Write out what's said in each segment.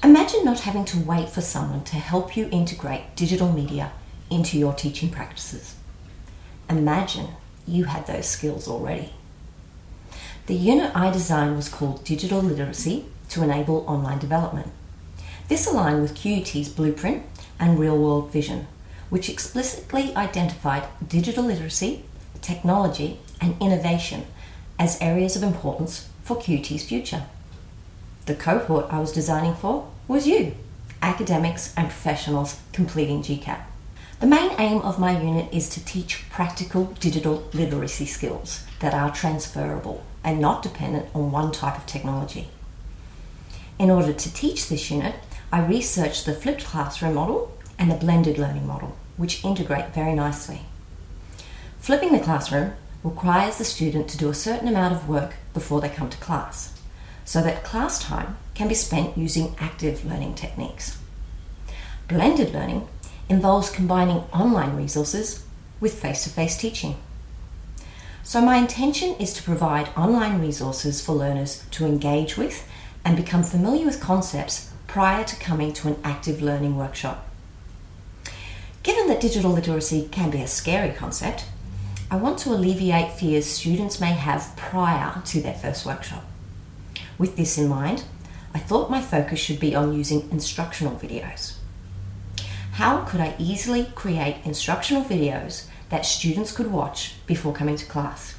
Imagine not having to wait for someone to help you integrate digital media into your teaching practices. Imagine you had those skills already. The unit I designed was called Digital Literacy to Enable Online Development. This aligned with QUT's blueprint and real-world vision, which explicitly identified digital literacy, technology, and innovation as areas of importance for QUT's future. The cohort I was designing for was you, academics and professionals completing GCAP. The main aim of my unit is to teach practical digital literacy skills that are transferable and not dependent on one type of technology. In order to teach this unit, I researched the flipped classroom model and the blended learning model, which integrate very nicely. Flipping the classroom requires the student to do a certain amount of work before they come to class, so that class time can be spent using active learning techniques. Blended learning involves combining online resources with face-to-face teaching. So my intention is to provide online resources for learners to engage with and become familiar with concepts prior to coming to an active learning workshop. Given that digital literacy can be a scary concept, I want to alleviate fears students may have prior to their first workshop. With this in mind, I thought my focus should be on using instructional videos. How could I easily create instructional videos that students could watch before coming to class?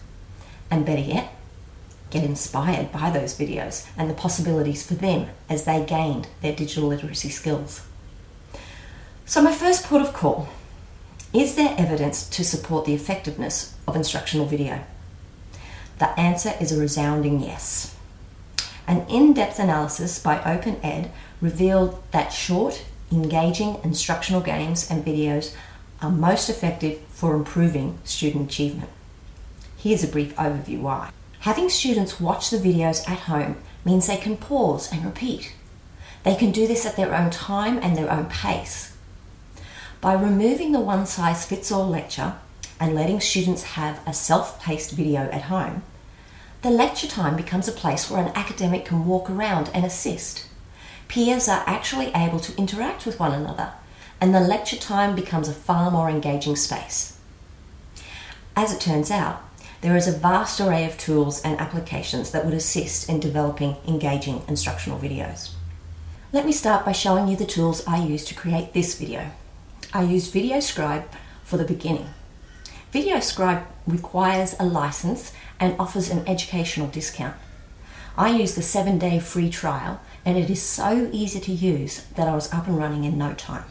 And better yet, get inspired by those videos and the possibilities for them as they gained their digital literacy skills. So my first port of call, is there evidence to support the effectiveness of instructional video? The answer is a resounding yes. An in-depth analysis by OpenEd revealed that short, engaging instructional games and videos are most effective for improving student achievement. Here's a brief overview why. Having students watch the videos at home means they can pause and repeat. They can do this at their own time and their own pace. By removing the one-size-fits-all lecture and letting students have a self-paced video at home, the lecture time becomes a place where an academic can walk around and assist. Peers are actually able to interact with one another, and the lecture time becomes a far more engaging space. As it turns out, there is a vast array of tools and applications that would assist in developing engaging instructional videos. Let me start by showing you the tools I used to create this video. I used VideoScribe for the beginning. VideoScribe requires a license and offers an educational discount. I used the 7-day free trial, and it is so easy to use that I was up and running in no time.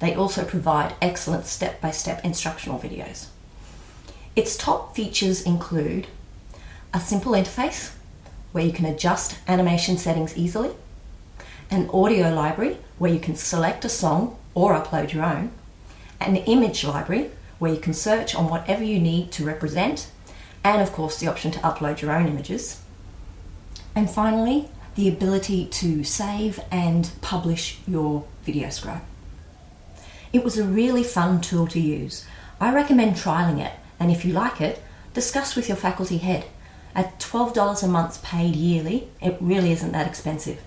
They also provide excellent step-by-step instructional videos. Its top features include a simple interface where you can adjust animation settings easily, an audio library where you can select a song or upload your own, an image library where you can search on whatever you need to represent, and of course the option to upload your own images. And finally, the ability to save and publish your VideoScribe. It was a really fun tool to use. I recommend trialing it, and if you like it, discuss with your faculty head. At $12 a month paid yearly, it really isn't that expensive.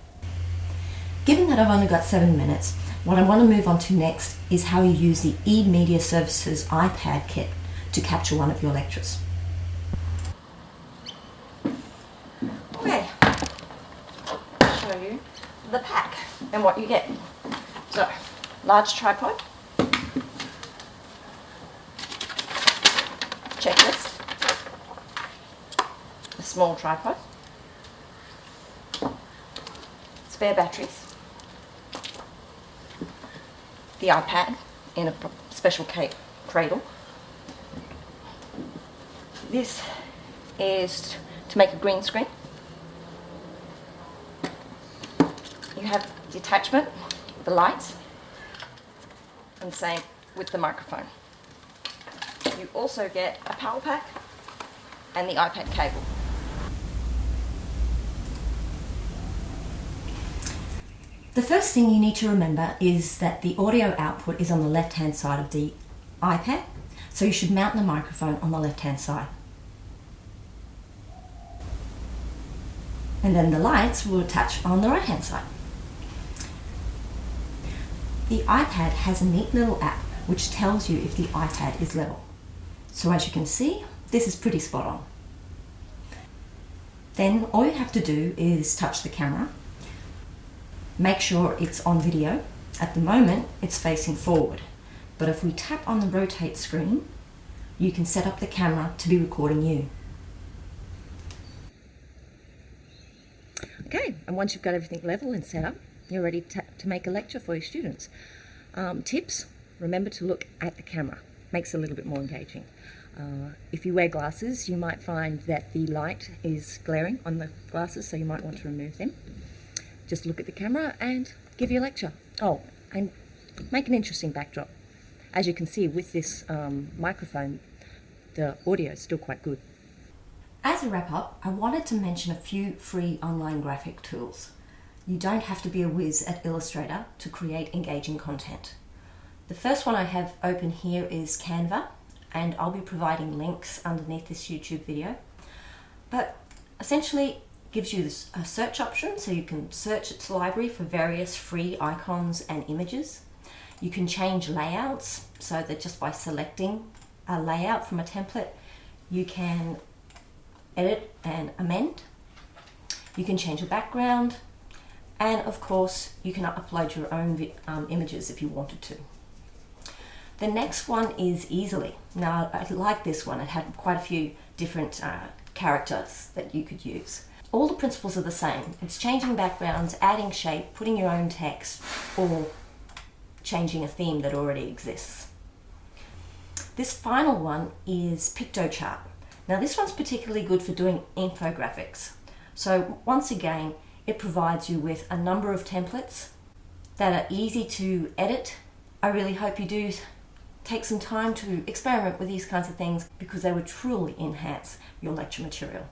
Given that I've only got 7 minutes, what I want to move on to next is how you use the eMedia Services iPad kit to capture one of your lectures. Okay, I'll show you the pack and what you get. So, large tripod, checklist, a small tripod, spare batteries, the iPad in a special cradle. This is to make a green screen. You have the attachment, the lights, and same with the microphone. You also get a power pack and the iPad cable. The first thing you need to remember is that the audio output is on the left-hand side of the iPad, so you should mount the microphone on the left-hand side. And then the lights will attach on the right-hand side. The iPad has a neat little app which tells you if the iPad is level. So as you can see, this is pretty spot on. Then all you have to do is touch the camera, make sure it's on video. At the moment, it's facing forward, but if we tap on the rotate screen, you can set up the camera to be recording you. Okay, and once you've got everything level and set up, you're ready to make a lecture for your students. Tips, remember to look at the camera. Makes it a little bit more engaging. If you wear glasses, you might find that the light is glaring on the glasses, so you might want to remove them. Just look at the camera and give your lecture. Oh, and make an interesting backdrop. As you can see with this microphone, the audio is still quite good. As a wrap up, I wanted to mention a few free online graphic tools. You don't have to be a whiz at Illustrator to create engaging content. The first one I have open here is Canva, and I'll be providing links underneath this YouTube video. But essentially, gives you a search option, so you can search its library for various free icons and images. You can change layouts, so that just by selecting a layout from a template, you can edit and amend. You can change the background, and of course, you can upload your own images if you wanted to. The next one is Easily. Now, I like this one. It had quite a few different characters that you could use. All the principles are the same. It's changing backgrounds, adding shape, putting your own text, or changing a theme that already exists. This final one is Pictochart. Now this one's particularly good for doing infographics. So once again, it provides you with a number of templates that are easy to edit. I really hope you do take some time to experiment with these kinds of things because they would truly enhance your lecture material.